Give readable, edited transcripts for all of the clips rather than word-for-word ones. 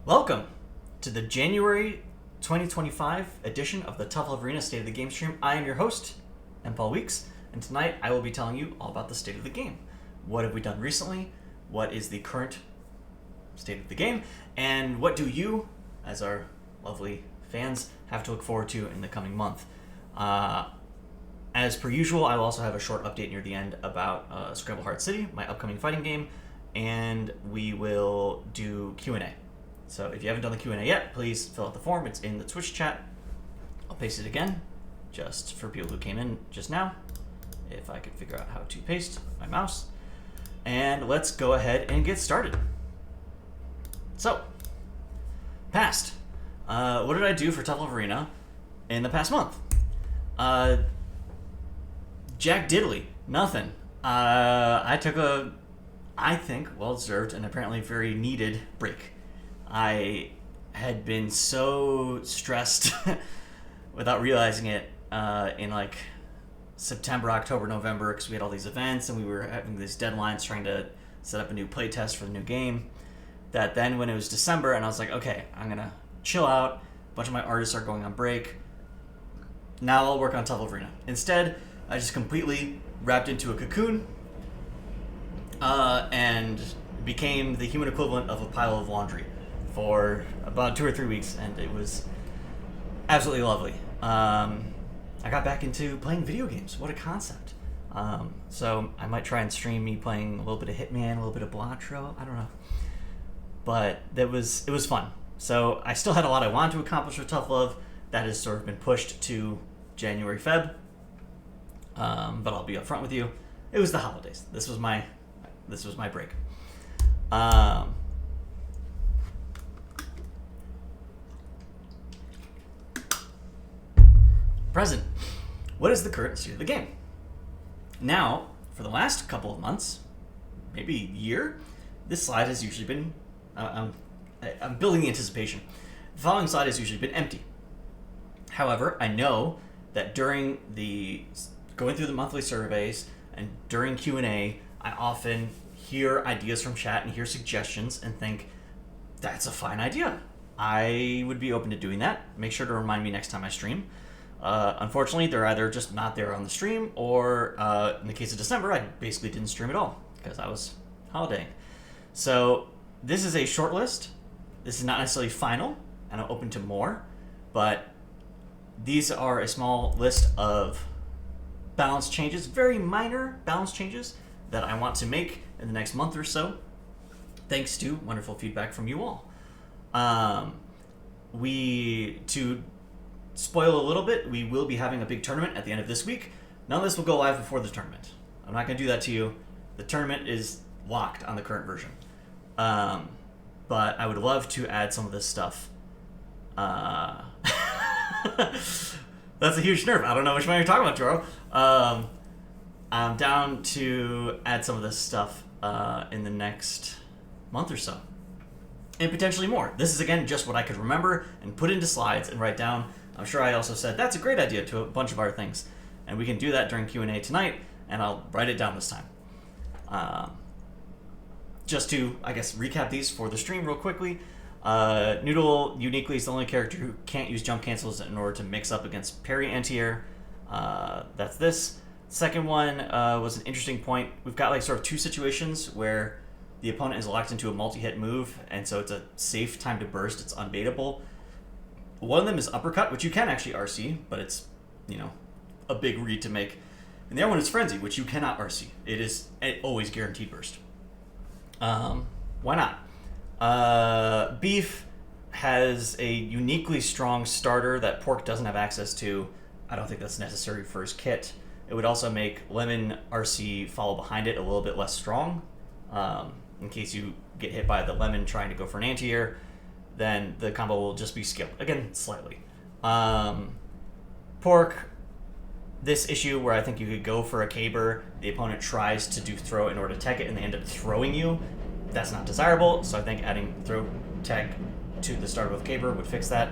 Welcome to the January 2025 edition of the Tough Love Arena State of the Game stream. I am your host, M. Paul Weeks, and tonight I will be telling you all about the state of the game. What have we done recently? What is the current state of the game? And what do you, as our lovely fans, have to look forward to in the coming month? As per usual, I will also have a short update near the end about Scramble Hard City, my upcoming fighting game, and we will do Q&A. So if you haven't done the Q&A yet, please fill out the form. It's in the Twitch chat. I'll paste it again, just for people who came in just now, if I could figure out how to paste my mouse. And let's go ahead and get started. So, past. What did I do for Tough Love Arena in the past month? Jack Diddley. Nothing. I took a, I think, well-deserved and apparently very needed break. I had been so stressed without realizing it in like September, October, November, because we had all these events and we were having these deadlines trying to set up a new playtest for the new game, that then when it was December and I was like, okay, I'm going to chill out. A bunch of my artists are going on break. Now I'll work on Tough Love Arena. Instead, I just completely wrapped into a cocoon and became the human equivalent of a pile of laundry for about 2 or 3 weeks, and it was absolutely lovely. I got back into playing video games. What a concept. So I might try and stream me playing a little bit of Hitman, a little bit of Blatro, I don't know. But it was fun. So I still had a lot I wanted to accomplish with Tough Love. That has sort of been pushed to January, Feb. But I'll be upfront with you. It was the holidays. This was my break. Present. What is the current state of the game? Now, for the last couple of months, maybe year, this slide has usually been, I'm building the anticipation. The following slide has usually been empty. However, I know that during going through the monthly surveys and during Q&A, I often hear ideas from chat and hear suggestions and think, that's a fine idea. I would be open to doing that. Make sure to remind me next time I stream. Unfortunately, they're either just not there on the stream, or in the case of December, I basically didn't stream at all because I was holidaying. So this is a short list. This is not necessarily final, and I'm open to more, but these are a small list of balance changes, very minor balance changes that I want to make in the next month or so, thanks to wonderful feedback from you all. To spoil a little bit, we will be having a big tournament at the end of this week. None of this will go live before the tournament. I'm not going to do that to you. The tournament is locked on the current version. But I would love to add some of this stuff. That's a huge nerve. I don't know which one you're talking about, Joro. I'm down to add some of this stuff in the next month or so. And potentially more. This is, again, just what I could remember and put into slides and write down. I'm sure I also said, that's a great idea to a bunch of our things. And we can do that during Q&A tonight, and I'll write it down this time. Just to, I guess, recap these for the stream real quickly. Noodle uniquely is the only character who can't use jump cancels in order to mix up against parry anti-air. That's this. Second one was an interesting point. We've got like sort of two situations where the opponent is locked into a multi-hit move, and so it's a safe time to burst. It's unbaitable. One of them is uppercut, which you can actually RC, but it's, a big read to make. And the other one is frenzy, which you cannot RC. It is always guaranteed burst. Why not? Beef has a uniquely strong starter that Pork doesn't have access to. I don't think that's necessary for his kit. It would also make Lemon RC follow behind it a little bit less strong. In case you get hit by the Lemon trying to go for an anti-air, then the combo will just be scaled. Again, slightly. Pork, this issue where I think you could go for a caber, the opponent tries to do throw in order to tech it, and they end up throwing you. That's not desirable, so I think adding throw tech to the start of caber would fix that.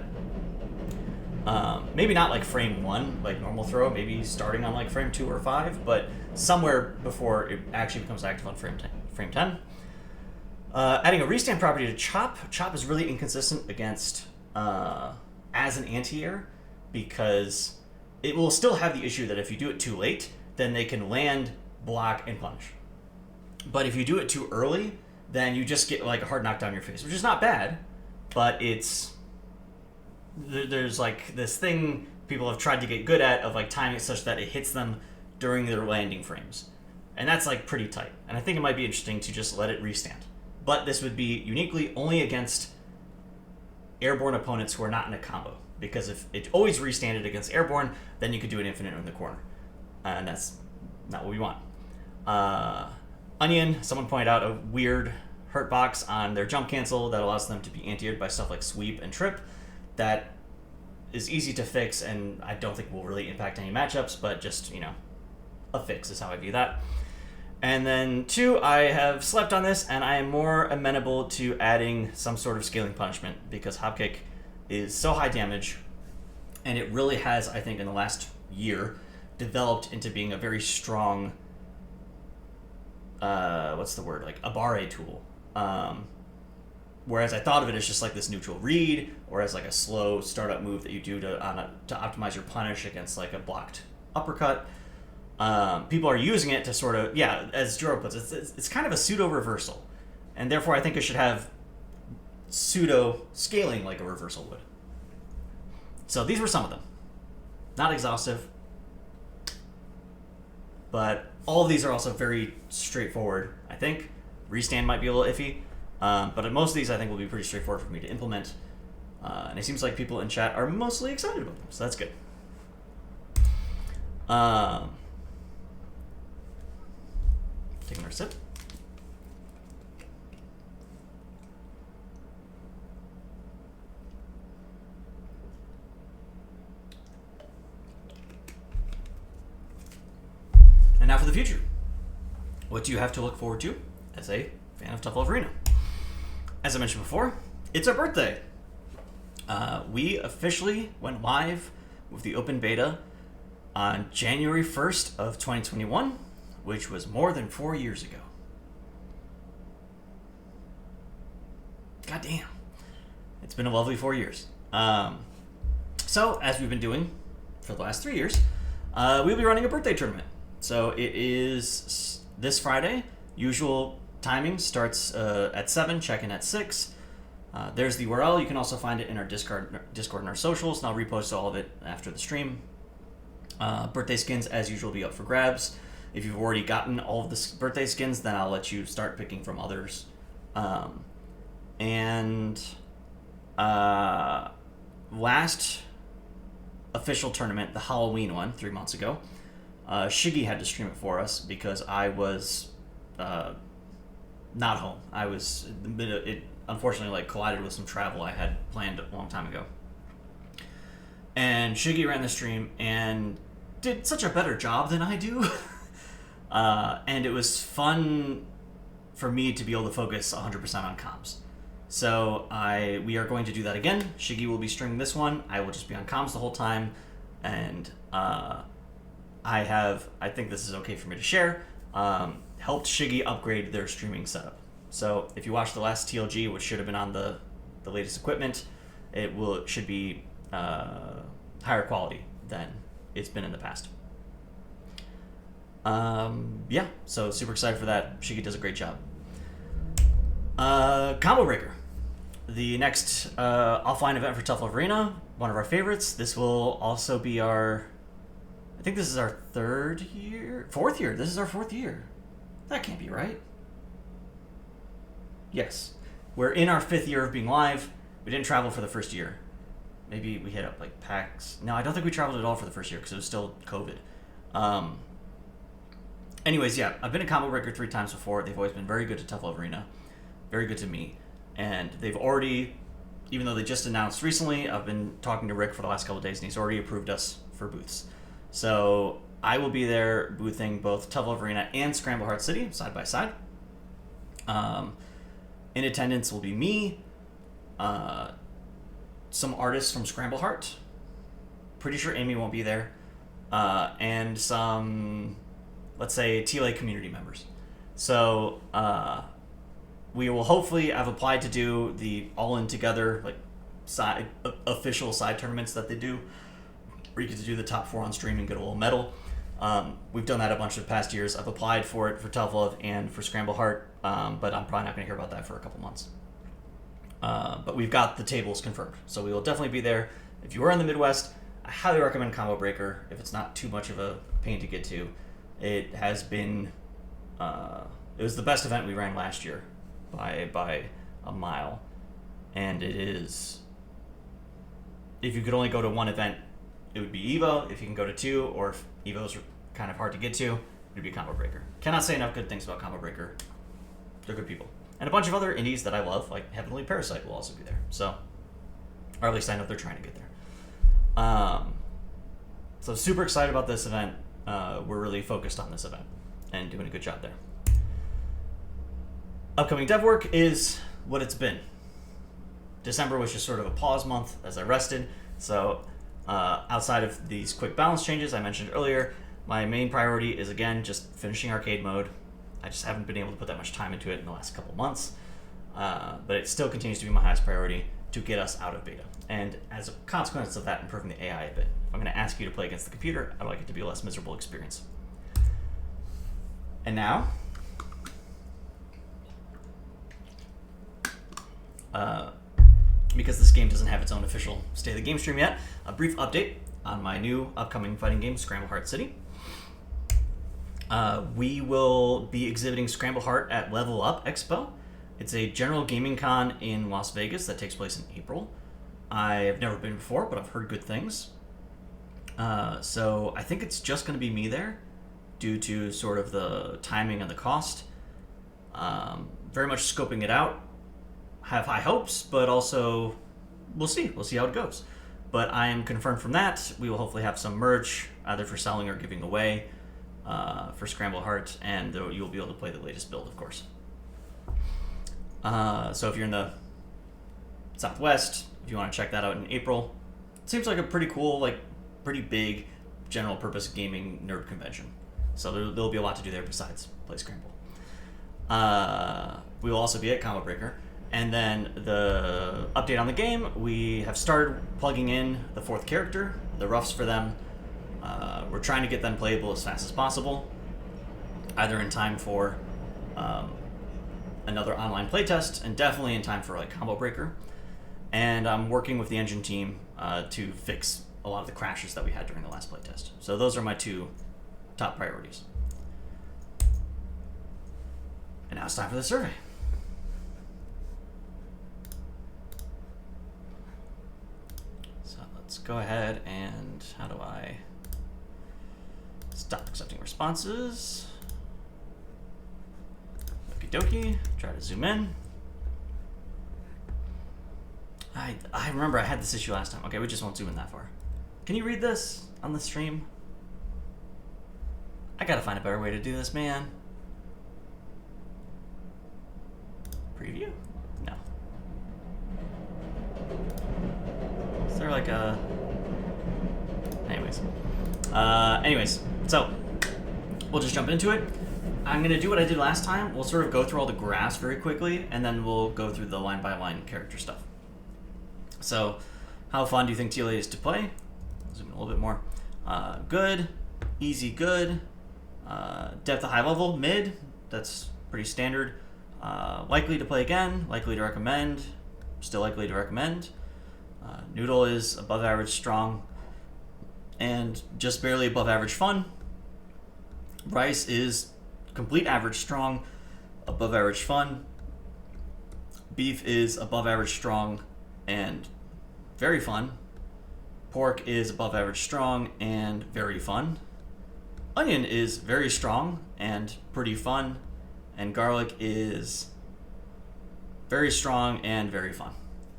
Maybe not like frame 1, like normal throw, maybe starting on like frame 2 or 5, but somewhere before it actually becomes active on frame 10. Adding a restand property to Chop. Chop is really inconsistent against as an anti-air because it will still have the issue that if you do it too late, then they can land, block, and punish. But if you do it too early, then you just get like a hard knockdown in your face, which is not bad, but there's like this thing people have tried to get good at of like timing it such that it hits them during their landing frames. And that's like pretty tight. And I think it might be interesting to just let it restand. But this would be uniquely only against airborne opponents who are not in a combo. Because if it always restanded against airborne, then you could do an infinite in the corner. And that's not what we want. Onion, someone pointed out a weird hurt box on their jump cancel that allows them to be anti-aired by stuff like sweep and trip. That is easy to fix, and I don't think will really impact any matchups, but just, a fix is how I view that. And then 2, I have slept on this, and I am more amenable to adding some sort of scaling punishment because Hopkick is so high damage, and it really has, I think, in the last year, developed into being a very strong, Abare tool. Whereas I thought of it as just like this neutral read, or as like a slow startup move that you do to optimize your punish against like a blocked uppercut. People are using it to sort of, as Joro puts it, it's kind of a pseudo reversal, and therefore I think it should have pseudo scaling like a reversal would. So these were some of them. Not exhaustive, but all of these are also very straightforward. I think restand might be a little iffy, but most of these I think will be pretty straightforward for me to implement, and it seems like people in chat are mostly excited about them, so that's good. Taking our sip. And now for the future. What do you have to look forward to as a fan of Tough Love Arena? As I mentioned before, it's our birthday. We officially went live with the open beta on January 1st of 2021, which was more than 4 years ago. God damn. It's been a lovely 4 years. So, as we've been doing for the last 3 years, we'll be running a birthday tournament. So it is this Friday. Usual timing starts at 7, check-in at 6. There's the URL. You can also find it in our Discord and our socials, and I'll repost all of it after the stream. Birthday skins, as usual, will be up for grabs. If you've already gotten all of the birthday skins, then I'll let you start picking from others. Last official tournament, the Halloween one, 3 months ago, Shiggy had to stream it for us because I was not home. It unfortunately collided with some travel I had planned a long time ago. And Shiggy ran the stream and did such a better job than I do. And it was fun for me to be able to focus 100% on comms. So we are going to do that again. Shiggy will be streaming this one. I will just be on comms the whole time. And I think this is okay for me to share, helped Shiggy upgrade their streaming setup. So if you watched the last TLG, which should have been on the latest equipment, should be higher quality than it's been in the past. So super excited for that. Shiggy does a great job. Combo Breaker, the next offline event for Tough Love Arena, one of our favorites. This will also be I think this is our 4th year. This is our 4th year. That can't be right. Yes. We're in our 5th year of being live. We didn't travel for the first year. Maybe we hit up PAX. No, I don't think we traveled at all for the first year because it was still COVID. Anyways, I've been a Combo Breaker 3 times before. They've always been very good to Tough Love Arena. Very good to me. And they've already, even though they just announced recently, I've been talking to Rick for the last couple of days and he's already approved us for booths. So I will be there boothing both Tough Love Arena and Scramble Heart City side by side. In attendance will be me, some artists from Scramble Heart. Pretty sure Amy won't be there. And some, let's say, TLA community members. So we will hopefully, I've applied to do the all-in together, like, official side tournaments that they do, where you get to do the top 4 on stream and get a little medal. We've done that a bunch of past years. I've applied for it for Tough Love and for Scramble Heart, but I'm probably not going to hear about that for a couple months. But we've got the tables confirmed, so we will definitely be there. If you are in the Midwest, I highly recommend Combo Breaker if it's not too much of a pain to get to. It has been, it was the best event we ran last year by a mile, and it is, if you could only go to one event, it would be Evo. If you can go to 2, or if Evo's kind of hard to get to, it would be Combo Breaker. Cannot say enough good things about Combo Breaker. They're good people. And a bunch of other indies that I love, like Heavenly Parasite, will also be there. So, or at least I know they're trying to get there. So super excited about this event. We're really focused on this event and doing a good job there. Upcoming dev work is what it's been. December was just sort of a pause month as I rested. So outside of these quick balance changes I mentioned earlier, my main priority is, again, just finishing arcade mode. I just haven't been able to put that much time into it in the last couple months. But it still continues to be my highest priority to get us out of beta. And as a consequence of that, improving the AI a bit. If I'm going to ask you to play against the computer, I'd like it to be a less miserable experience. And now, because this game doesn't have its own official State of the Game stream yet, a brief update on my new upcoming fighting game, Scramble Heart City. We will be exhibiting Scramble Heart at Level Up Expo. It's a general gaming con in Las Vegas that takes place in April. I've never been before, but I've heard good things. So I think it's just going to be me there due to sort of the timing and the cost. Very much scoping it out. Have high hopes, but also we'll see. We'll see how it goes. But I am confirmed from that. We will hopefully have some merch, either for selling or giving away, for Scramble Heart, and you'll be able to play the latest build, of course. So if you're in the Southwest, if you want to check that out in April, it seems like a pretty cool, like pretty big general purpose gaming nerd convention. So there'll be a lot to do there besides play Scramble. We will also be at Combo Breaker. And then the update on the game, we have started plugging in the 4th character, the roughs for them. We're trying to get them playable as fast as possible, either in time for another online playtest, and definitely in time for like Combo Breaker. And I'm working with the engine team to fix a lot of the crashes that we had during the last playtest. So those are my 2 top priorities. And now it's time for the survey. So let's go ahead and, how do I stop accepting responses? Okie dokie, try to zoom in. I remember I had this issue last time. Okay, we just won't zoom in that far. Can you read this on the stream? I gotta find a better way to do this, man. Preview? No. Is there like a... Anyways, so we'll just jump into it. I'm gonna do what I did last time. We'll sort of go through all the graphs very quickly, and then we'll go through the line-by-line character stuff. So, how fun do you think TLA is to play? Zoom in a little bit more. Good, easy, good. Depth of high level, mid. That's pretty standard. Likely to play again, likely to recommend, still likely to recommend. Noodle is above average strong, and just barely above average fun. Rice is complete average strong, above average fun. Beef is above average strong and very fun. Pork is above average strong and very fun. Onion is very strong and pretty fun. And garlic is very strong and very fun.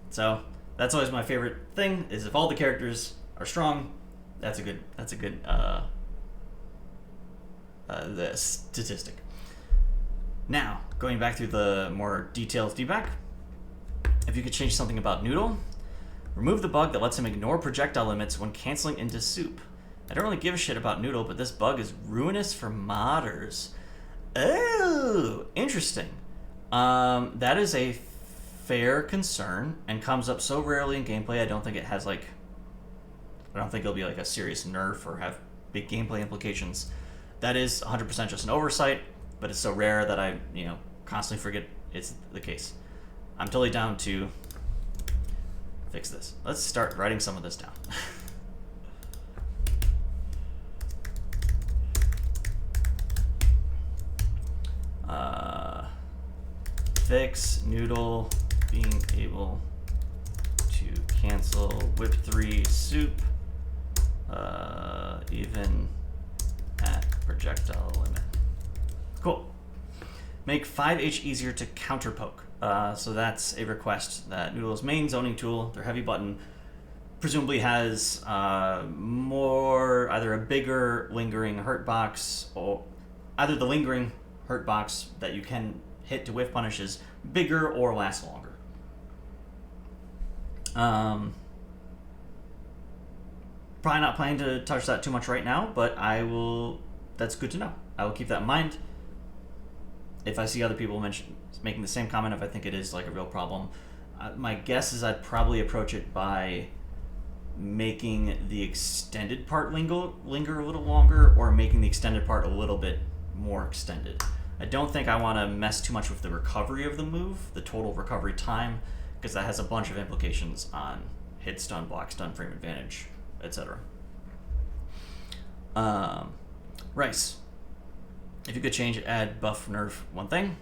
So that's always my favorite thing, is if all the characters are strong, that's a good the statistic. Now, going back through the more detailed feedback, if you could change something about Noodle, remove the bug that lets him ignore projectile limits when canceling into soup. I don't really give a shit about Noodle, but this bug is ruinous for modders. Oh, interesting. That is a fair concern and comes up so rarely in gameplay. I don't think it has like. I don't think it'll be like a serious nerf or have big gameplay implications. That is 100% just an oversight, but it's so rare that I, constantly forget it's the case. I'm totally down to fix this. Let's start writing some of this down. Fix Noodle being able to cancel whip 3 soup even at projectile limit. Cool. Make 5H easier to counter poke. So that's a request that Noodle's main zoning tool, their heavy button, presumably has more, either a bigger lingering hurt box, or either the lingering hurt box that you can hit to whiff punish is bigger or lasts longer. Probably not planning to touch that too much right now, but I will. That's good to know. I will keep that in mind. If I see other people making the same comment, if I think it is like a real problem, my guess is I'd probably approach it by making the extended part linger a little longer, or making the extended part a little bit more extended. I don't think I want to mess too much with the recovery of the move, the total recovery time, because that has a bunch of implications on hit stun, block stun, frame advantage, etc. Rice. If you could change add buff nerf one thing,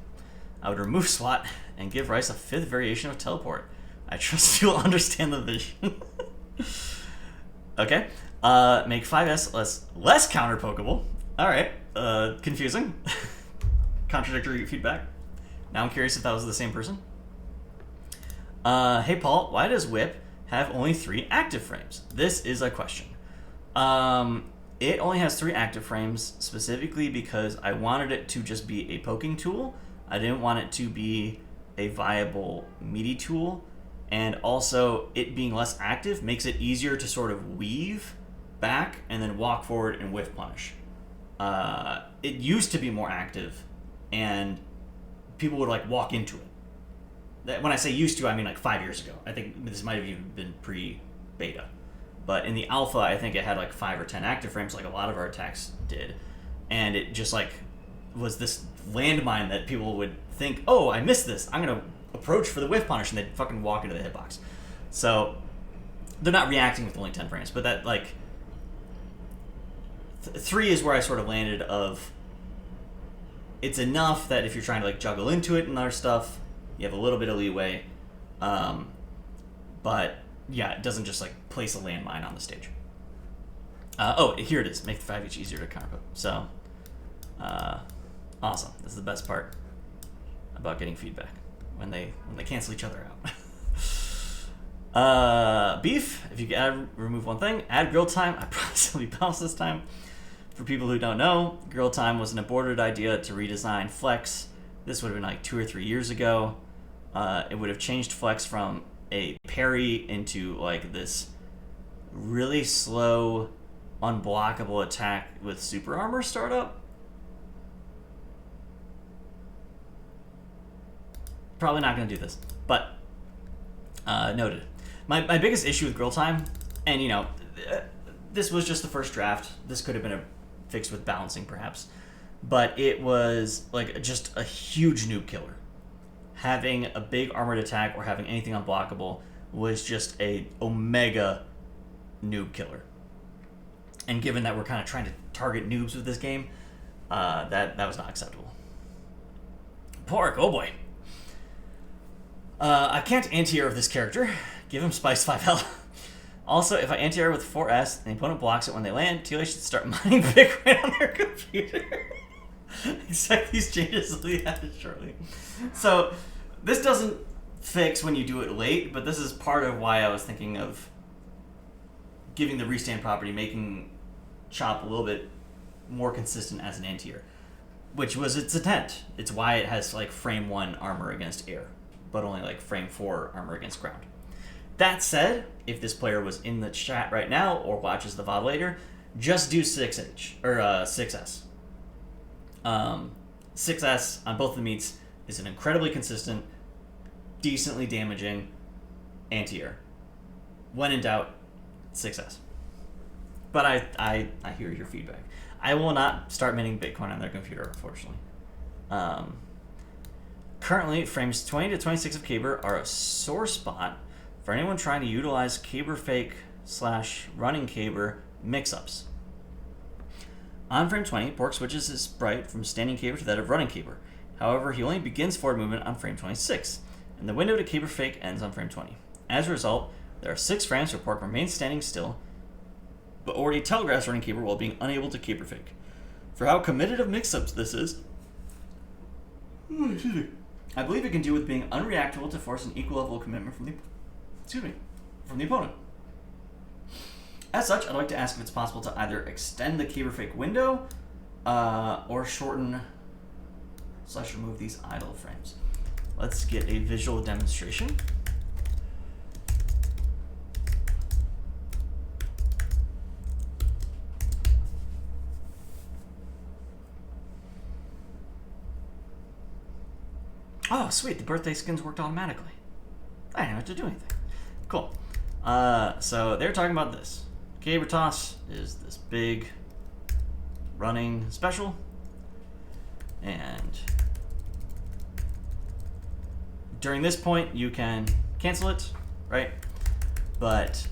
I would remove slot and give Rice a 5th variation of teleport. I trust you'll understand the vision. Okay. Make 5S less counter pokeable. Alright. Confusing. Contradictory feedback. Now I'm curious if that was the same person. Hey Paul, why does Whip have only 3 active frames? This is a question. It only has 3 active frames specifically because I wanted it to just be a poking tool. I didn't want it to be a viable meaty tool. And also, it being less active makes it easier to sort of weave back and then walk forward and whiff punish. It used to be more active, and people would like walk into it. When I say used to, I mean like 5 years ago. I think this might have even been pre-beta. But in the alpha, I think it had like 5 or 10 active frames, like a lot of our attacks did. And it just like was this landmine that people would think, oh, I missed this. I'm going to approach for the whiff punish, and they'd fucking walk into the hitbox. So they're not reacting with only 10 frames, but that like 3 is where I sort of landed of it's enough that if you're trying to like juggle into it and other stuff, you have a little bit of leeway. But yeah, it doesn't just like place a landmine on the stage. Oh, here it is. Make the 5H easier to counter. So awesome. This is the best part about getting feedback. When they cancel each other out. Beef, if you can remove one thing, add grill time. I promise it'll be balanced this time. For people who don't know, grill time was an aborted idea to redesign Flex. This would have been like 2 or 3 years ago. It would have changed Flex from a parry into like this really slow, unblockable attack with super armor startup. Probably not going to do this, but noted. My biggest issue with grill time, and this was just the first draft. This could have been fixed with balancing perhaps, but it was like just a huge noob killer. Having a big armored attack or having anything unblockable was just a omega noob killer. And given that we're kind of trying to target noobs with this game, that was not acceptable. Pork, oh boy. I can't anti-air with this character. Give him Spice 5L. Also, if I anti-air with 4S and the opponent blocks it when they land, TLA should start mining Bitcoin on their computer. Expect these changes will be added shortly. So, this doesn't fix when you do it late, but this is part of why I was thinking of giving the restand property, making Chop a little bit more consistent as an anti-air, which was its intent. It's why it has like frame 1 armor against air, but only like frame 4 armor against ground. That said, if this player was in the chat right now or watches the VOD later, just do 6H or 6S. 6S on both the meets is an incredibly consistent, decently damaging anti-air. When in doubt, 6S. But I hear your feedback. I will not start minting Bitcoin on their computer, unfortunately. Currently, frames 20 to 26 of Caber are a sore spot for anyone trying to utilize Caber fake / running Caber mix-ups. On frame 20, Pork switches his sprite from standing Caber to that of running Caber. However, he only begins forward movement on frame 26, and the window to Caber fake ends on frame 20. As a result, there are 6 frames where Pork remains standing still, but already telegraphs running Caber while being unable to Caber fake. For how committed of mix-ups this is, I believe it can do with being unreactable to force an equal level of commitment from the opponent. As such, I'd like to ask if it's possible to either extend the Caber fake window or shorten / remove these idle frames. Let's get a visual demonstration. Oh, sweet, the birthday skins worked automatically. I didn't have to do anything. Cool. So they're talking about this. Caber Toss is this big running special. And during this point, you can cancel it, right? But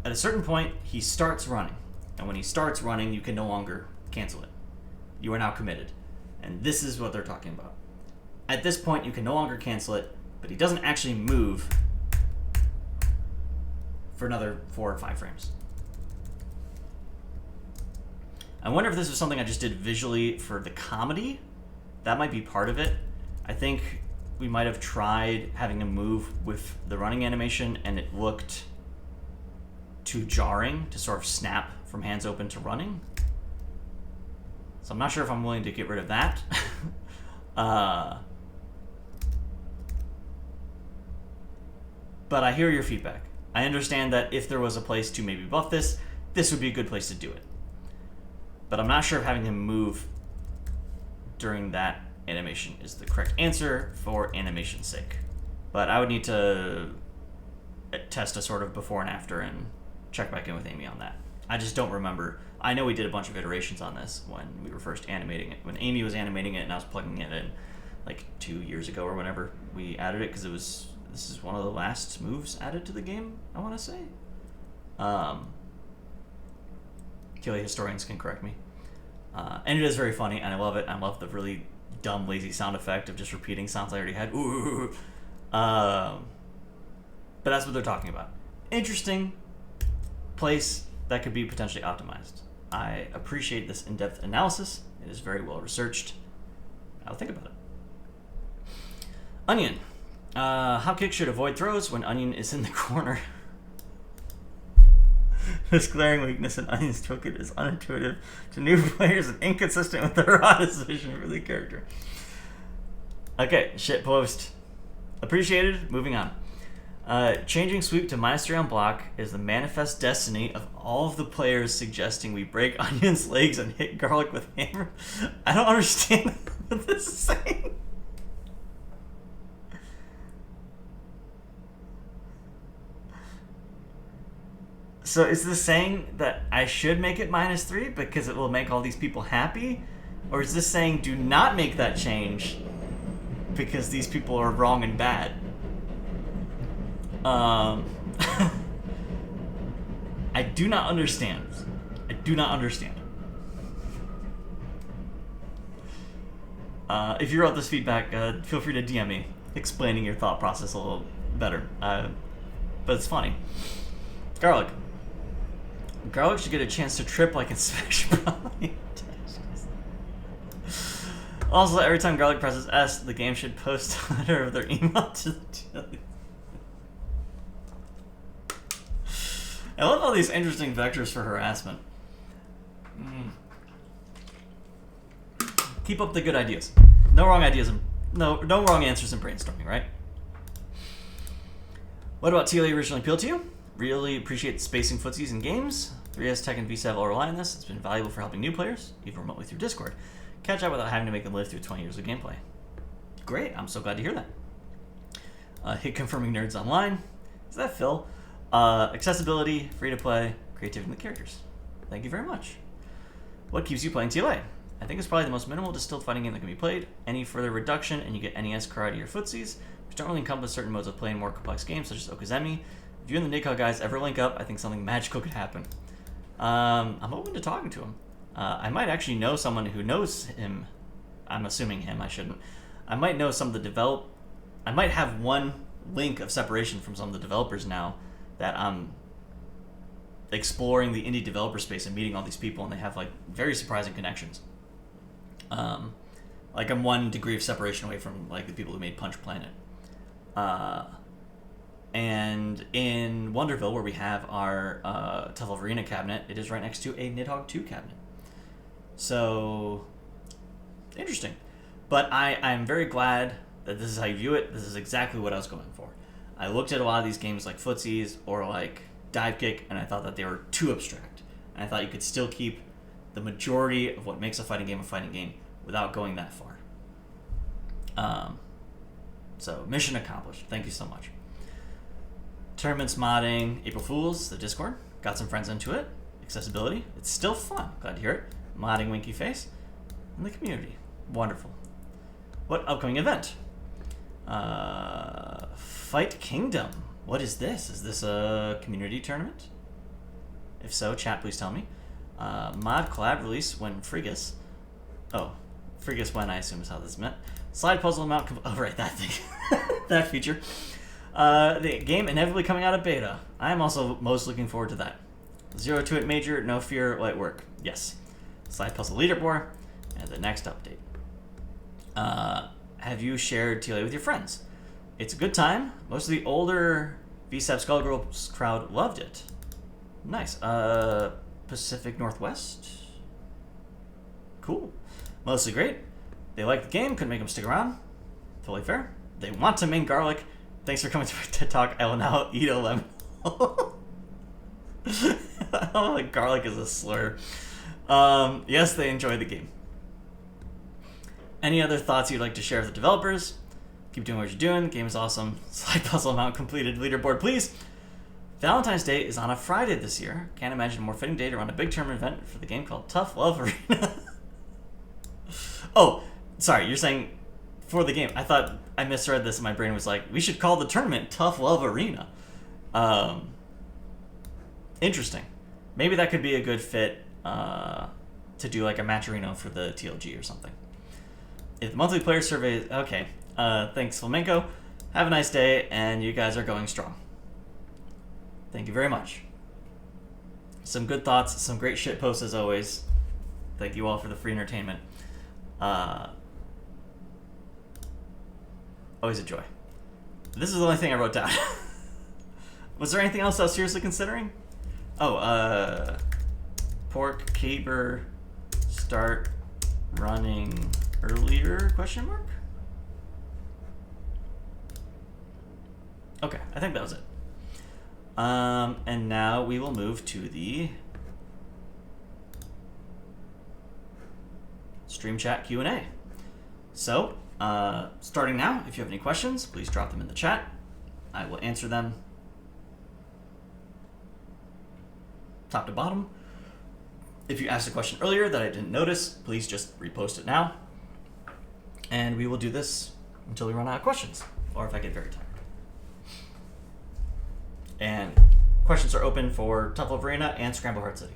at a certain point, he starts running. And when he starts running, you can no longer cancel it. You are now committed. And this is what they're talking about. At this point, you can no longer cancel it, but he doesn't actually move for another 4 or 5 frames. I wonder if this was something I just did visually for the comedy. That might be part of it. I think we might have tried having him move with the running animation, and it looked too jarring to sort of snap from hands open to running. So I'm not sure if I'm willing to get rid of that. But I hear your feedback. I understand that if there was a place to maybe buff this, this would be a good place to do it. But I'm not sure if having him move during that animation is the correct answer for animation's sake. But I would need to test a sort of before and after and check back in with Amy on that. I just don't remember. I know we did a bunch of iterations on this when we were first animating it. When Amy was animating it and I was plugging it in like 2 years ago or whenever we added it, because this is one of the last moves added to the game, I want to say. Killy historians can correct me. And it is very funny, and I love it. I love the really dumb, lazy sound effect of just repeating sounds I already had. Ooh. But that's what they're talking about. Interesting place that could be potentially optimized. I appreciate this in-depth analysis. It is very well researched. I'll think about it. Onion. How Kick should avoid throws when Onion is in the corner. This glaring weakness in Onion's toolkit is unintuitive to new players and inconsistent with the raw decision for the character. Okay, shit post. Appreciated. Moving on. Changing sweep to -3 on block is the manifest destiny of all of the players suggesting we break Onion's legs and hit Garlic with hammer. I don't understand what this is saying. So is this saying that I should make it -3 because it will make all these people happy? Or is this saying do not make that change because these people are wrong and bad? I do not understand. I do not understand. If you wrote this feedback, feel free to DM me explaining your thought process a little better. But it's funny. Garlic. Garlic should get a chance to trip like in Smash Bros. Also, every time Garlic presses S, the game should post a letter of their email to the jelly. I love all these interesting vectors for harassment. Keep up the good ideas. No wrong ideas and no wrong answers in brainstorming, right? What about TLE originally appealed to you? Really appreciate spacing footsies in games. 3S Tech and VSAV all rely on this. It's been valuable for helping new players, even remotely through Discord, catch up without having to make them live through 20 years of gameplay. Great. I'm so glad to hear that. Hit confirming nerds online. Is that Phil? Accessibility, free to play, creativity in the characters. Thank you very much. What keeps you playing TLA? I think it's probably the most minimal distilled fighting game that can be played. Any further reduction and you get NES karate or footsies, which don't really encompass certain modes of playing more complex games such as Okazemi. If you and the Nikko guys ever link up, I think something magical could happen. I'm open to talking to him. I might actually know someone who knows him. I'm assuming him, I shouldn't. I might know some of the I might have one link of separation from some of the developers now that I'm exploring the indie developer space and meeting all these people, and they have like very surprising connections. Like I'm 1 degree of separation away from like the people who made Punch Planet. And in Wonderville, where we have our Tough Love Arena cabinet, it is right next to a Nidhogg 2 cabinet. So, interesting. But I'm very glad that this is how you view it. This is exactly what I was going for. I looked at a lot of these games like Footsies or like Dive Kick, and I thought that they were too abstract. And I thought you could still keep the majority of what makes a fighting game without going that far. So, mission accomplished. Thank you so much. Tournaments, modding, April Fools, the Discord. Got some friends into it. Accessibility. It's still fun. Glad to hear it. Modding Winky Face. And the community. Wonderful. What upcoming event? Fight Kingdom. What is this? Is this a community tournament? If so, chat, please tell me. Mod collab release when Frigus. Oh, Frigus when, I assume is how this is meant. Slide puzzle amount. Oh, right, that thing. That feature. The game inevitably coming out of beta. I am also most looking forward to that. 0 to it major, no fear, light work. Yes. Slide puzzle leaderboard, and the next update. Have you shared TLA with your friends? It's a good time. Most of the older VSAP Skull Girls crowd loved it. Nice. Pacific Northwest? Cool. Mostly great. They like the game, couldn't make them stick around. Totally fair. They want to main garlic. Thanks for coming to my TED Talk. I will now eat a lemon. Oh, like garlic is a slur. Yes, they enjoy the game. Any other thoughts you'd like to share with the developers? Keep doing what you're doing. The game is awesome. Slide puzzle amount completed. Leaderboard, please. Valentine's Day is on a Friday this year. Can't imagine a more fitting day to run a big tournament event for the game called Tough Love Arena. Oh, sorry. You're saying for the game. I thought I misread this and my brain was like, we should call the tournament Tough Love Arena. Interesting. Maybe that could be a good fit to do like a matcherino for the TLG or something. If the monthly player survey is... Okay. Thanks, Flamenco. Have a nice day, and you guys are going strong. Thank you very much. Some good thoughts, some great shit posts as always. Thank you all for the free entertainment. Always a joy. This is the only thing I wrote down. Was there anything else I was seriously considering? Oh, pork caber start running earlier, question mark? Okay, I think that was it. And now we will move to the stream chat Q&A. So, starting now, if you have any questions, please drop them in the chat. I will answer them top to bottom. If you asked a question earlier that I didn't notice, please just repost it now. And we will do this until we run out of questions, or if I get very tired. And questions are open for Tough Love Arena and Scramble Heart City.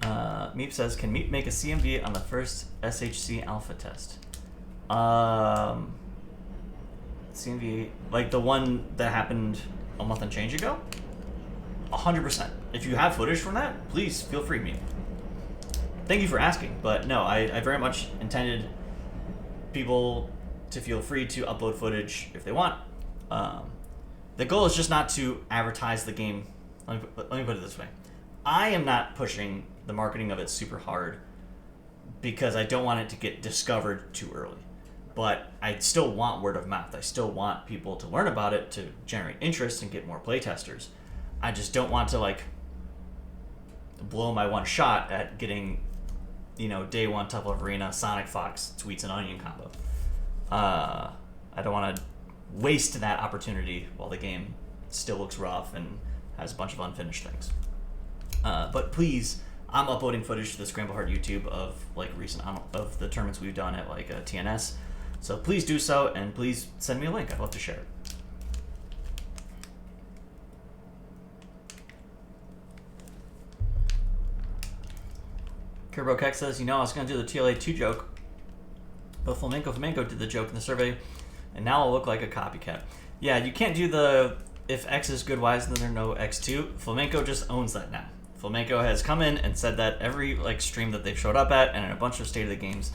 Meep says, can Meep make a CMV on the first SHC alpha test? CMV, like the one that happened a month and change ago? 100%. If you have footage from that, please feel free, Meep. Thank you for asking, but no, I very much intended people to feel free to upload footage if they want. The goal is just not to advertise the game. Let me put it this way. I am not pushing the marketing of it super hard because I don't want it to get discovered too early. But I still want word of mouth. I still want people to learn about it to generate interest and get more playtesters. I just don't want to like blow my one shot at getting day one Temple of Arena, Sonic Fox tweets an onion combo. I don't want to waste that opportunity while the game still looks rough and has a bunch of unfinished things. But please, I'm uploading footage to the Scramble Heart YouTube of recent of the tournaments we've done at TNS. So please do so, and please send me a link. I'd love to share it. Kerbo Keck says, I was going to do the TLA2 joke, but Flamenco did the joke in the survey, and now I'll look like a copycat. Yeah, you can't do the if X is good, why isn't there no X2? Flamenco just owns that now. Flamenco has come in and said that every stream that they've showed up at and in a bunch of State of the Games,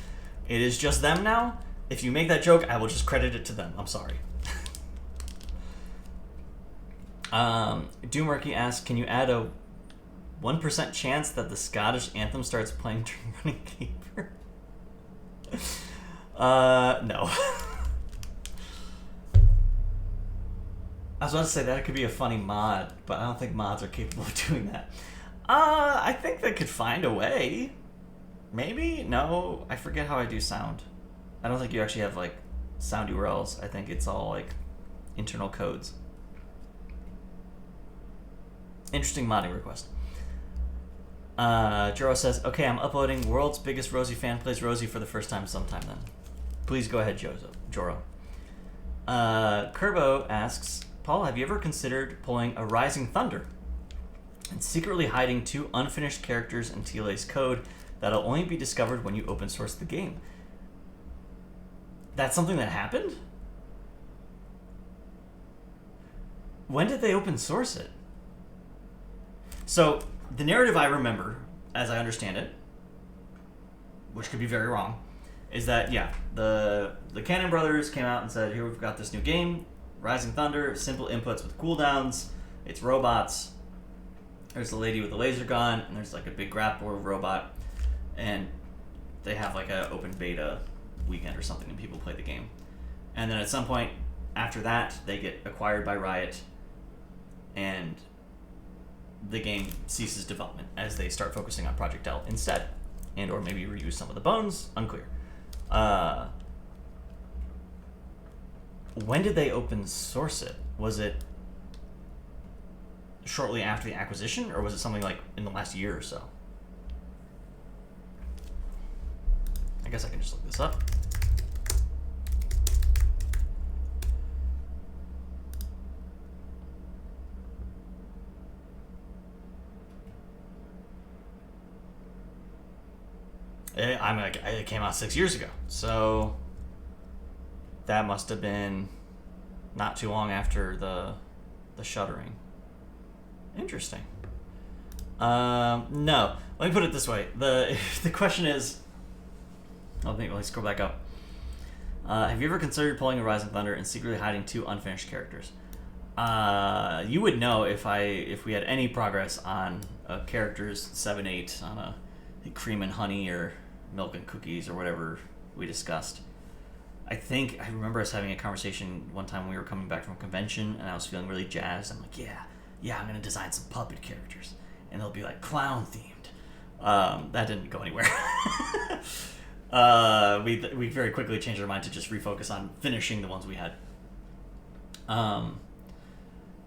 it is just them now. If you make that joke, I will just credit it to them. I'm sorry. Doomurky asks, can you add a 1% chance that the Scottish anthem starts playing during running keeper? No. I was about to say that it could be a funny mod, but I don't think mods are capable of doing that. I think they could find a way. Maybe? No, I forget how I do sound. I don't think you actually have sound URLs. I think it's all internal codes. Interesting modding request. Joro says, okay, I'm uploading World's Biggest Rosie Fan Plays Rosie for the first time sometime then. Please go ahead, Joro. Kerbo asks, Paul, have you ever considered pulling a Rising Thunder and secretly hiding 2 unfinished characters in TLA's code that'll only be discovered when you open source the game? That's something that happened? When did they open source it? So, the narrative I remember, as I understand it, which could be very wrong, is that, the Cannon Brothers came out and said, here, we've got this new game, Rising Thunder, simple inputs with cooldowns, it's robots, there's a lady with a laser gun, and there's a big grappler robot, and they have a open beta weekend or something, and people play the game. And then at some point after that, they get acquired by Riot, and the game ceases development as they start focusing on Project L instead, and or maybe reuse some of the bones, unclear. When did they open source it? Was it shortly after the acquisition, or was it something in the last year or so? I guess I can just look this up. It came out 6 years ago, so that must have been not too long after the shuttering. Interesting. No, let me put it this way: the question is, let me scroll back up. Have you ever considered pulling a Rising Thunder and secretly hiding 2 unfinished characters? You would know if we had any progress on characters 7-8 on a cream and honey or milk and cookies or whatever we discussed. I remember us having a conversation one time when we were coming back from a convention, and I was feeling really jazzed. I'm like, yeah, I'm gonna design some puppet characters, and they'll be clown themed. That didn't go anywhere. We very quickly changed our mind to just refocus on finishing the ones we had.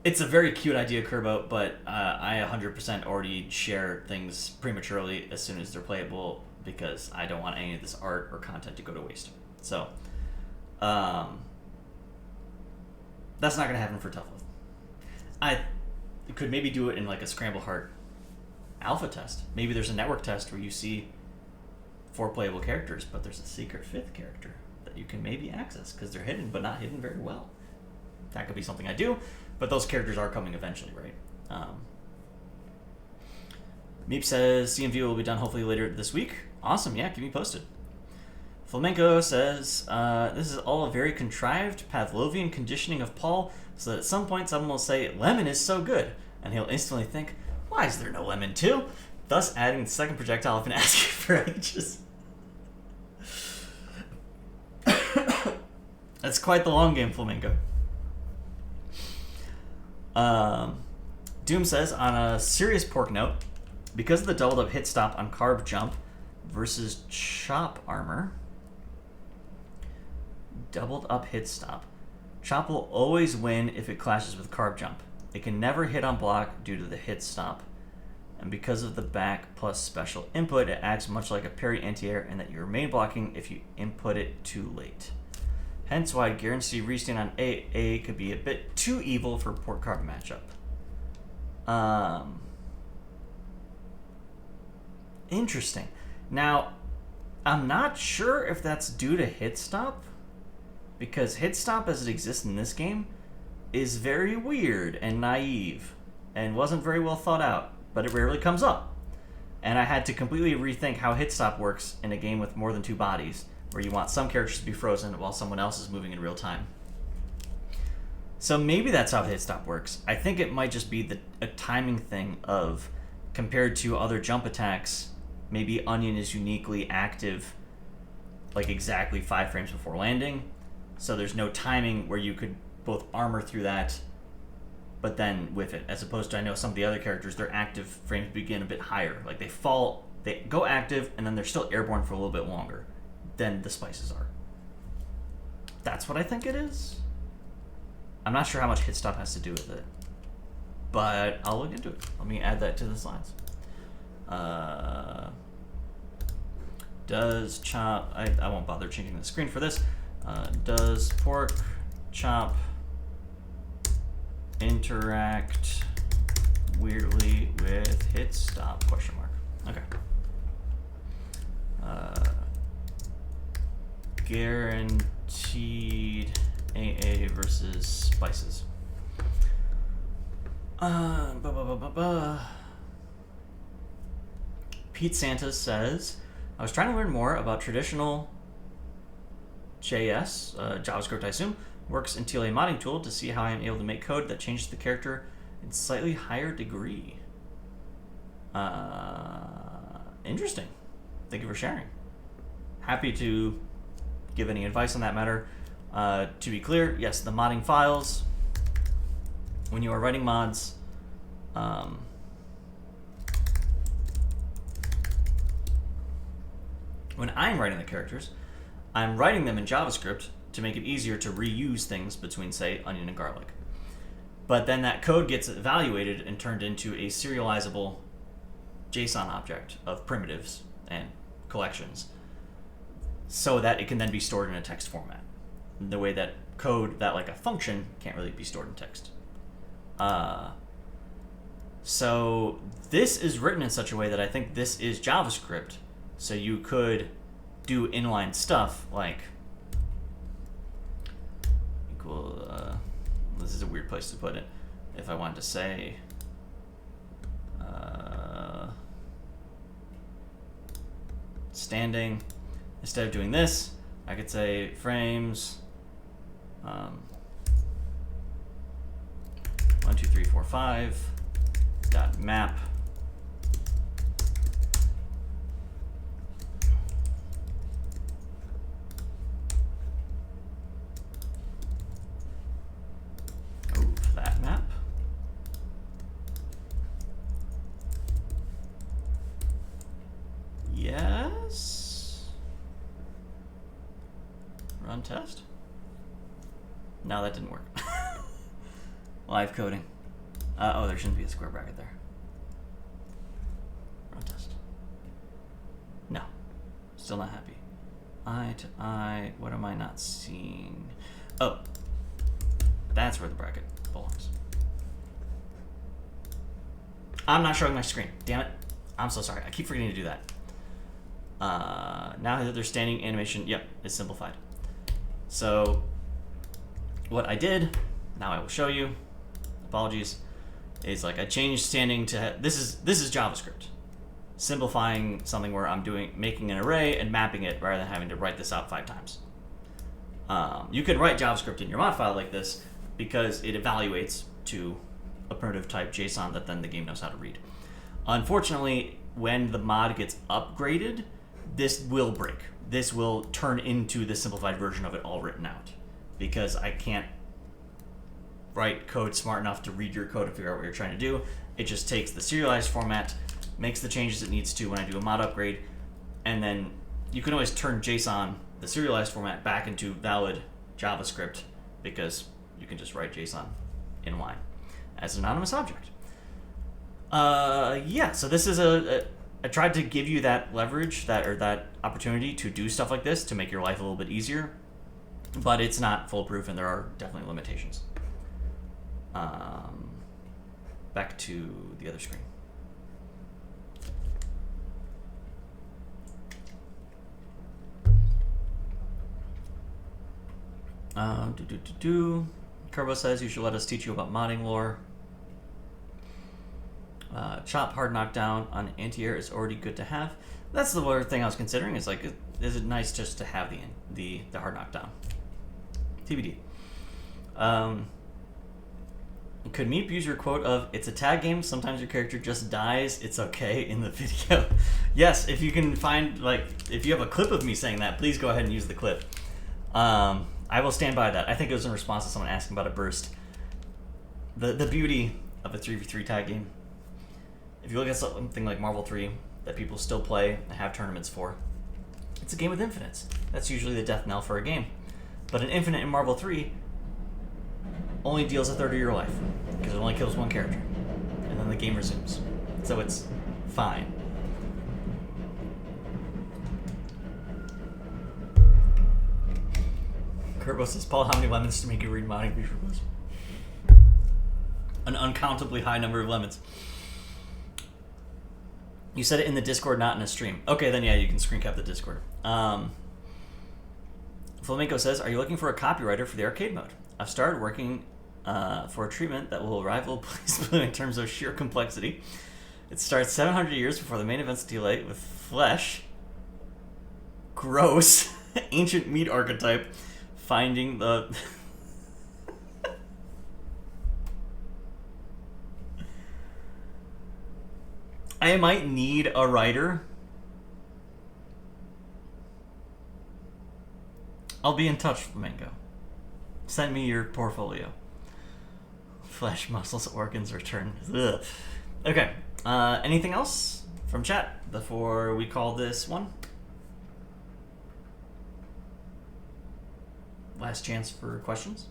It's a very cute idea, Kerbo, but I 100% already share things prematurely as soon as they're playable, because I don't want any of this art or content to go to waste. So, that's not going to happen for Tough Love. I could maybe do it in a Scramble Heart alpha test. Maybe there's a network test where you see 4 playable characters, but there's a secret 5th character that you can maybe access because they're hidden, but not hidden very well. That could be something I do, but those characters are coming eventually, right? Meep says CMV will be done hopefully later this week. Awesome, yeah, keep me posted. Flamenco says, this is all a very contrived Pavlovian conditioning of Paul, so that at some point someone will say, lemon is so good, and he'll instantly think, why is there no lemon too? Thus adding the second projectile and asking for ages. That's quite the long game, Flamenco. Doom says, on a serious pork note, because of the doubled up hit stop on carb jump, versus chop armor. Doubled up hit stop. Chop will always win if it clashes with carb jump. It can never hit on block due to the hit stop. And because of the back plus special input, it acts much like a parry anti-air in that you remain blocking if you input it too late. Hence why guarantee restand on AA could be a bit too evil for port carb matchup. Interesting. Now, I'm not sure if that's due to hit stop, because hit stop as it exists in this game is very weird and naive and wasn't very well thought out, but it rarely comes up. And I had to completely rethink how hit stop works in a game with more than 2 bodies, where you want some characters to be frozen while someone else is moving in real time. So maybe that's how hit stop works. I think it might just be a timing thing of, compared to other jump attacks, maybe Onion is uniquely active like exactly 5 frames before landing, so there's no timing where you could both armor through that but then whiff it, as opposed to, I know some of the other characters, their active frames begin a bit higher. Like they go active and then they're still airborne for a little bit longer than the spices are. That's what I think it is. I'm not sure how much hit stop has to do with it, but I'll look into it. Let me add that to the slides. Does chop... I won't bother changing the screen for this. Does pork chop interact weirdly with hit stop? Question mark. Okay. Guaranteed AA versus spices. Pete Santos says, I was trying to learn more about traditional JS, JavaScript I assume, works in TLA modding tool to see how I am able to make code that changes the character in slightly higher degree. Interesting. Thank you for sharing. Happy to give any advice on that matter. To be clear, yes, the modding files, when you are writing mods, when I'm writing the characters, I'm writing them in JavaScript to make it easier to reuse things between, say, onion and garlic. But then that code gets evaluated and turned into a serializable JSON object of primitives and collections so that it can then be stored in a text format. The way that code, that like a function, can't really be stored in text. So this is written in such a way that I think this is JavaScript. So you could do inline stuff like equal, this is a weird place to put it. If I wanted to say, standing, instead of doing this, I could say frames, 1, 2, 3, 4, 5, dot map, that map, yes, run test. No, that didn't work. Live coding. Oh, there shouldn't be a square bracket there. Run test. No, still not happy. Eye to eye, what am I not seeing? Oh, that's where the bracket belongs. I'm not showing my screen, damn it. I'm so sorry, I keep forgetting to do that. Now that they're standing animation, yep, it's simplified. So what I did, now I will show you, apologies, is like I changed standing to, this is JavaScript. Simplifying something where I'm making an array and mapping it rather than having to write this out 5 times. You can write JavaScript in your mod file like this because it evaluates to a primitive type JSON that then the game knows how to read. Unfortunately, when the mod gets upgraded, this will break. This will turn into the simplified version of it all written out, because I can't write code smart enough to read your code and figure out what you're trying to do. It just takes the serialized format, makes the changes it needs to when I do a mod upgrade, and then you can always turn JSON, the serialized format, back into valid JavaScript because you can just write JSON in line as an anonymous object. Yeah, so this is I tried to give you that leverage, that opportunity to do stuff like this to make your life a little bit easier, but it's not foolproof and there are definitely limitations. Back to the other screen. Kerbo says you should let us teach you about modding lore. Chop hard knockdown on anti-air is already good to have. That's the other thing I was considering. Is like, is it nice just to have the hard knockdown? TBD. Could Meep use your quote of "It's a tag game. Sometimes your character just dies. It's okay" in the video? Yes, if you can find, like, if you have a clip of me saying that, please go ahead and use the clip. I will stand by that. I think it was in response to someone asking about a burst. The beauty of a 3v3 tag game, if you look at something like Marvel 3 that people still play and have tournaments for, it's a game with infinites. That's usually the death knell for a game. But an infinite in Marvel 3 only deals a third of your life because it only kills one character, and then the game resumes. So it's fine. Kerbo says, Paul, how many lemons to make you read modding feature was? An uncountably high number of lemons. You said it in the Discord, not in a stream. Okay, then yeah, you can screen cap the Discord. Flamenco says, are you looking for a copywriter for the arcade mode? I've started working for a treatment that will rival Blaze Blue in terms of sheer complexity. It starts 700 years before the main event's delay with flesh, gross, ancient meat archetype, finding the... I might need a writer. I'll be in touch, Flamenco. Send me your portfolio. Flesh, muscles, organs, return. Ugh. Okay. Anything else from chat before we call this one? Last chance for questions.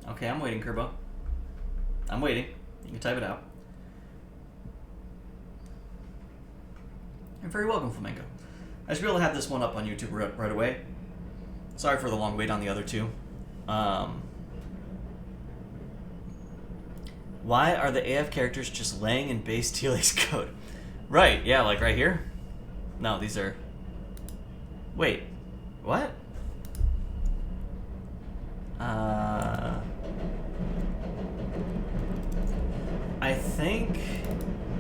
Okay, I'm waiting, Kerbo. I'm waiting. You can type it out. You're very welcome, Flamenco. I should be able to have this one up on YouTube right away. Sorry for the long wait on the other two. Why are the AF characters just laying in base TLA's code? Right, yeah, like right here? No, these are... Wait, what? I think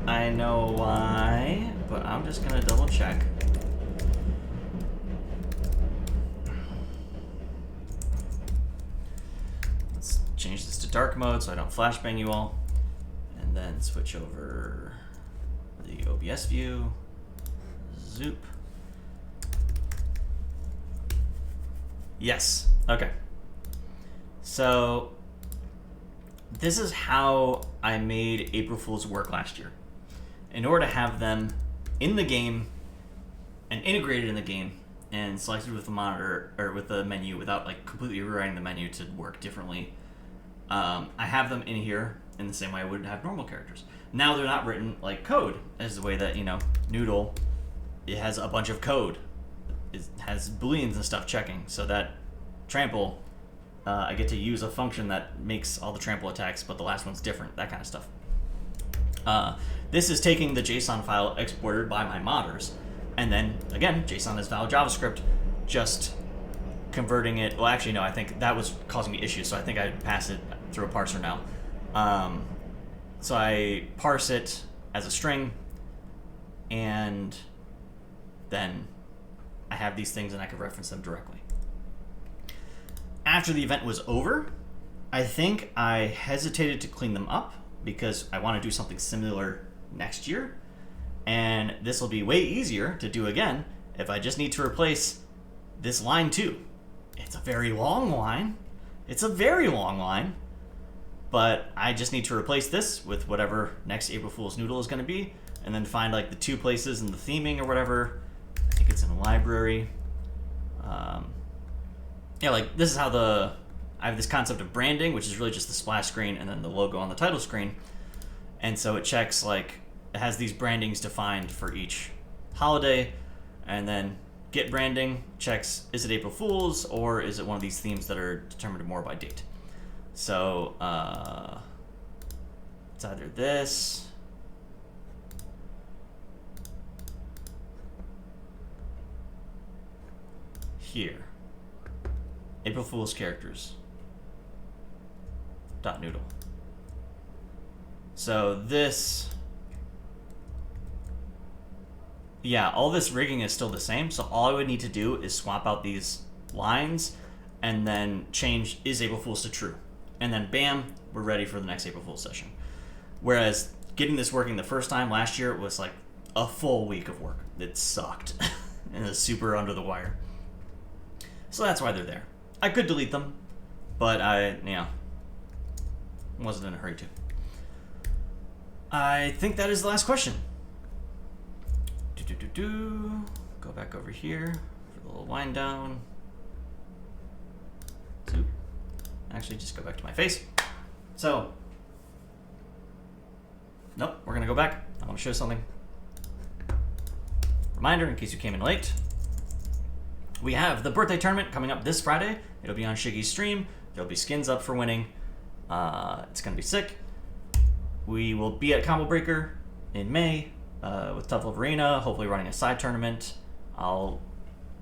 I know why, but I'm just gonna double check. Let's change this to dark mode so I don't flashbang you all, and then switch over the OBS view. Zoop. Yes. Okay. So this is how I made April Fool's work last year. In order to have them in the game and integrated in the game and selected with the monitor or with the menu without like completely rewriting the menu to work differently, I have them in here in the same way I would have normal characters. Now they're not written like code, as the way that, you know, Noodle, it has a bunch of code. It has booleans and stuff checking, so that trample, I get to use a function that makes all the trample attacks, but the last one's different, that kind of stuff. This is taking the JSON file exported by my modders, and then, again, JSON is valid JavaScript, just converting it. Well, actually, no, I think that was causing me issues, so I think I pass it through a parser now. So I parse it as a string, and then I have these things and I can reference them directly. After the event was over, I think I hesitated to clean them up because I want to do something similar next year. And this will be way easier to do again if I just need to replace this line 2 it's a very long line. It's a very long line. But I just need to replace this with whatever next April Fool's Noodle is going to be, and then find like the 2 places in the theming or whatever. I think it's in the library. Yeah, like this is how I have this concept of branding, which is really just the splash screen and then the logo on the title screen. And so it checks like it has these brandings defined for each holiday, and then get branding checks, is it April Fool's or is it one of these themes that are determined more by date? So it's either this here, April Fool's characters .noodle. So this, yeah, all this rigging is still the same. So all I would need to do is swap out these lines and then change is April Fool's to true. And then bam, we're ready for the next April Fool's session. Whereas getting this working the first time last year was like a full week of work. It sucked. And it was super under the wire. So that's why they're there. I could delete them, but I wasn't in a hurry to. I think that is the last question. Go back over here for the little wind down. Actually, just go back to my face. So, nope, we're gonna go back. I want to show something. Reminder in case you came in late. We have the birthday tournament coming up this Friday. It'll be on Shiggy's stream. There'll be skins up for winning. It's gonna be sick. We will be at Combo Breaker in May with Tough Love Arena, hopefully running a side tournament. I'll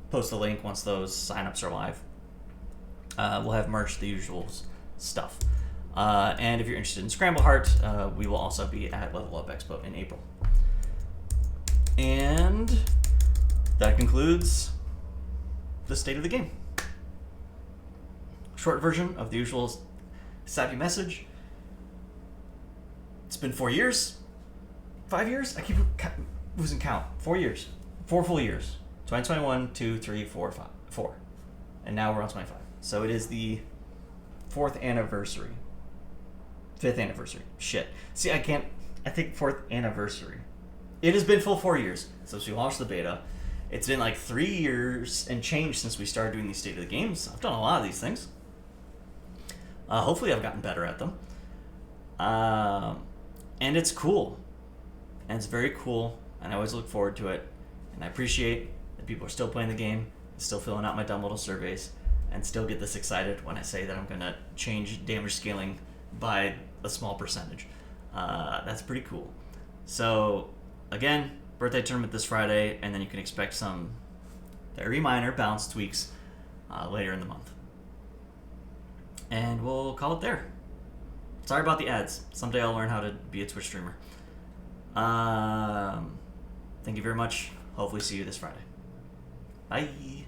post the link once those signups are live. We'll have merch, the usual stuff. And if you're interested in Scramble Heart, we will also be at Level Up Expo in April. And that concludes the state of the game. Short version of the usual savvy message. It's been 4 years. 5 years? I keep losing count. 4 years. 4 full years. 2021, 2, 3, 4, 5. 4. And now we're on 25. So it is the 4th anniversary. 5th anniversary. Shit. See, I think 4th anniversary. It has been full 4 years since we launched the beta. It's been like 3 years and change since we started doing these State of the Games. I've done a lot of these things. Hopefully I've gotten better at them. And it's cool. And it's very cool. And I always look forward to it. And I appreciate that people are still playing the game, still filling out my dumb little surveys, and still get this excited when I say that I'm going to change damage scaling by a small percentage. That's pretty cool. So, again, birthday tournament this Friday, and then you can expect some very minor balance tweaks later in the month. And we'll call it there. Sorry about the ads. Someday I'll learn how to be a Twitch streamer. Thank you very much. Hopefully see you this Friday. Bye.